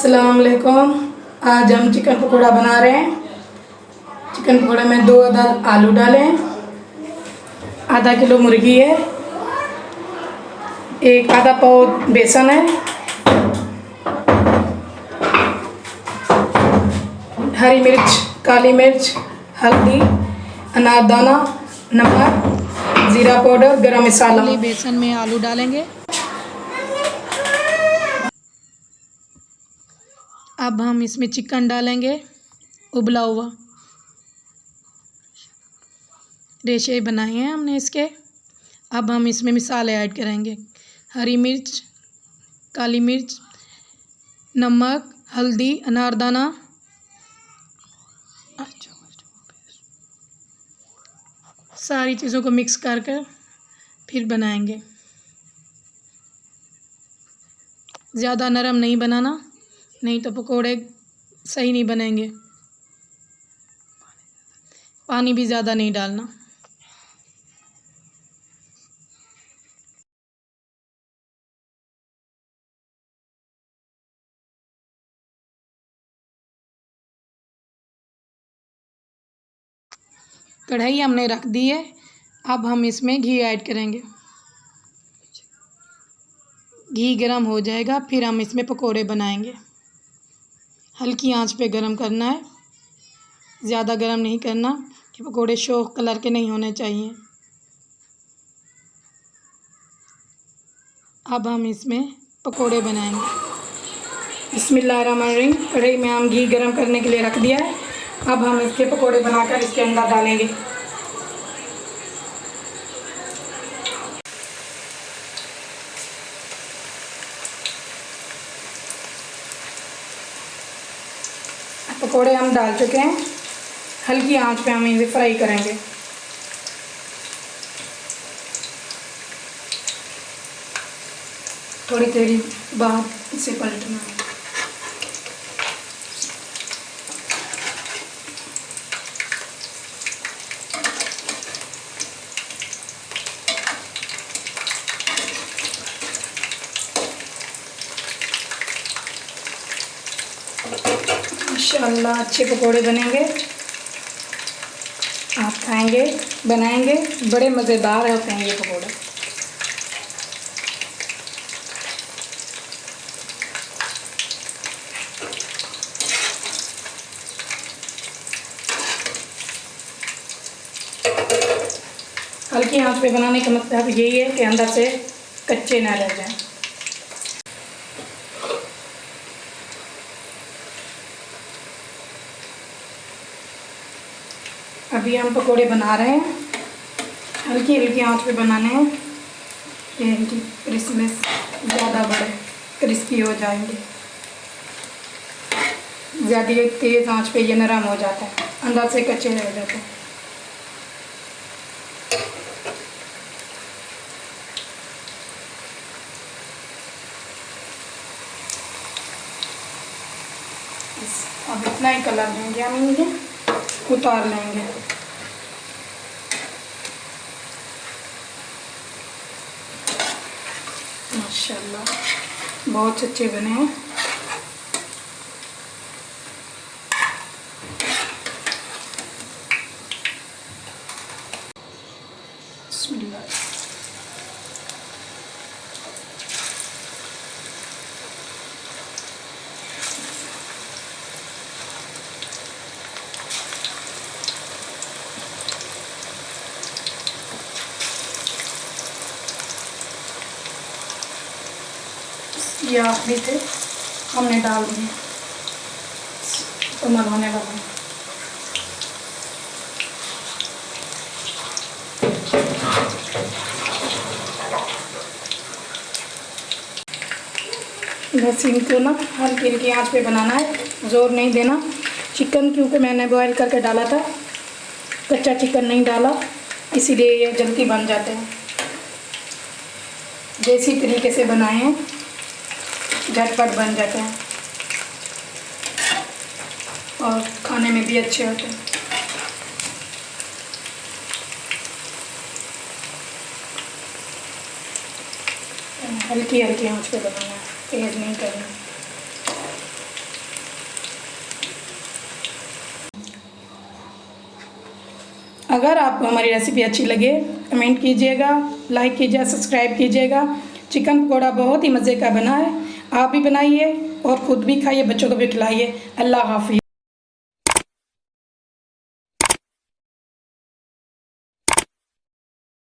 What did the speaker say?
अस्सलाम वालेकुम। आज हम चिकन पकौड़ा बना रहे हैं। चिकन पकौड़े में 2 अदद आलू डालें, आधा किलो मुर्गी है, एक आधा पाव बेसन है, हरी मिर्च, काली मिर्च, हल्दी, अनारदाना, नमक, ज़ीरा पाउडर, गरम मसाला। बेसन में आलू डालेंगे। अब हम इसमें चिकन डालेंगे, उबला हुआ। रेशे बनाए हैं हमने इसके। अब हम इसमें मसाले ऐड करेंगे, हरी मिर्च, काली मिर्च, नमक, हल्दी, अनारदाना, सारी चीज़ों को मिक्स कर फिर बनाएंगे। ज़्यादा नरम नहीं बनाना, नहीं तो पकोड़े सही नहीं बनेंगे। पानी भी ज़्यादा नहीं डालना। कढ़ाई हमने रख दी है। अब हम इसमें घी ऐड करेंगे। घी गरम हो जाएगा, फिर हम इसमें पकोड़े बनाएंगे। हल्की आंच पे गरम करना है, ज़्यादा गरम नहीं करना कि पकोड़े शो कलर के नहीं होने चाहिए। अब हम इसमें पकोड़े बनाएंगे। बिस्मिल्लाहिर्रहमानिर्रहीम। कढ़ाई में हम घी गरम करने के लिए रख दिया है। अब हम इसके पकोड़े बनाकर इसके अंदर डालेंगे। पकोड़े हम डाल चुके हैं। हल्की आंच पे हम इसे फ्राई करेंगे। थोड़ी देर बाद इसे पलटना है। माशाअल्लाह अच्छे पकोड़े बनेंगे। आप खाएंगे, बनाएंगे, बड़े मज़ेदार होते हैं ये पकोड़े। हल्की आंच पे बनाने का मतलब यही है कि अंदर से कच्चे ना रह जाएं। अभी हम पकोड़े बना रहे हैं। हल्की हल्की आंच पे बनाने हैं, ये इनकी क्रिस्पनेस ज़्यादा बढ़े, क्रिस्पी हो जाएंगे। ज़्यादा तेज़ आंच पे ये नरम हो जाता है, अंदर से कच्चे रह जाते हैं। अब इतना ही कलर देंगे हम, इनके उतार लेंगे। माशाल्लाह बहुत अच्छे बने हैं। बिस्मिल्लाह। ये आखिरी थे, हमने डाल दिए तो मर होने वाला है। बस इनको ना हल्की हल्की आंच पे बनाना है, ज़ोर नहीं देना। चिकन क्योंकि मैंने बॉयल करके डाला था, कच्चा चिकन नहीं डाला, इसीलिए ये जल्दी बन जाते हैं। देसी तरीके से बनाए हैं, झटपट बन जाते हैं और खाने में भी अच्छे होते हैं। हल्की हल्की आंच पे बनाना है, तेज़ नहीं करना। अगर आपको हमारी रेसिपी अच्छी लगे कमेंट कीजिएगा, लाइक कीजिएगा, सब्सक्राइब कीजिएगा। चिकन पकौड़ा बहुत ही मज़े का बना है, आप भी बनाइए और ख़ुद भी खाइए, बच्चों को भी खिलाइए। अल्लाह हाफ़िज़।